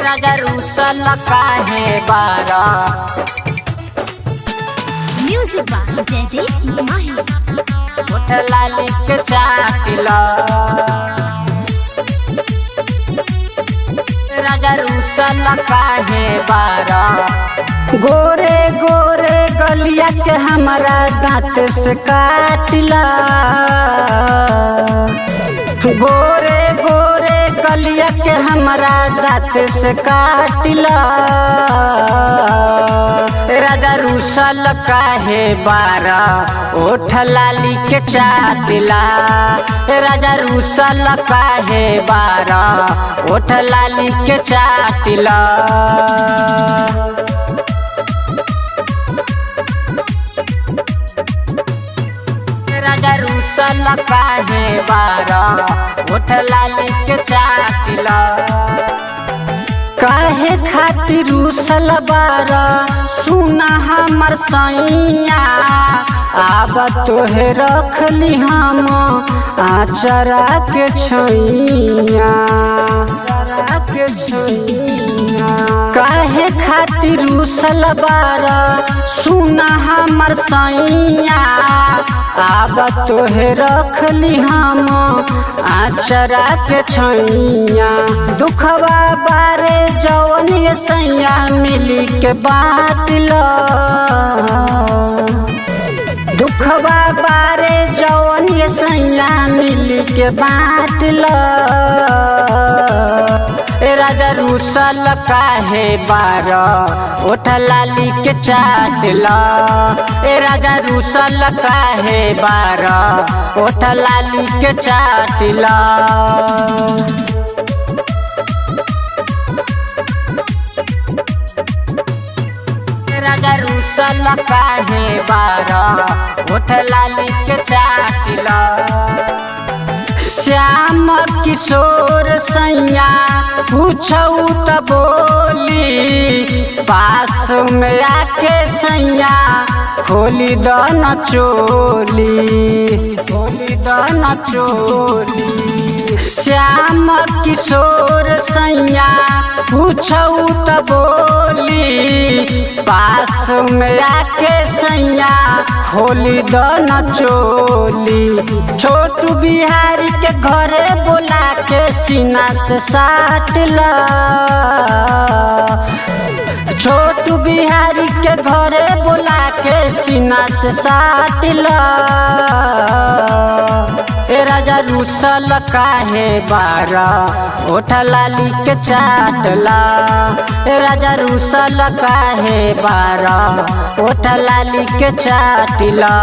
राजा रूसल काहे बारा। म्यूजिक बाय जयदीप माही। होठ लाली के चाटिला राजा रूसल काहे बारा। गोरे गोरे गलिया के हमारा दांत से काटिला। गोरे गोरे गलिया के हमारा दांत से काटिला। राजा रूसल काहे बारा। ओठ लाली के चाटिला राजा रूसल काहे बारा। ओठ लाली के चाटिला राजा रूसल काहे बारा। ओठ लाली के चाटिला काहे खातिर रूसल बारा। सुना हमर सैया आब तोहे रखली हम आचरा के छैया। काहे खातिर रूसल बारा। सुना हमर सैया आब तोहे रखली हम आचरा के छैया। दुखवा बारे जवन सैया मिली के बात लो। दुखवा बारे जवन सैया मिली के बात लो। राजा रूसल काहे बारा। ओठ लाली के चाटला राजा रूसल काहे बारा। ओठ लाली के चाटला राजा रूसल काहे बारा। ओठ लाली के चाटिला श्याम किशोर सैया पूछऊ त बोली। पास में आके सैया खोली द न चोली। खोली द न चोली। श्याम किशोर सैया पूछऊ त बोली। पास में आके सैया खोली द न चोली। छोटू बिहारी के घरे बोला के सीना से साटला। छोटू बिहारी के घरे बोला के सीना से साटला राजा रूसल काहे बारा। ओठ लाली के चाटला राजा रूसल काहे बारा। ओठ लाली के चाटला।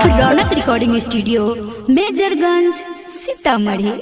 रौनक रिकॉर्डिंग स्टूडियो मेजरगंज सीतामढ़ी।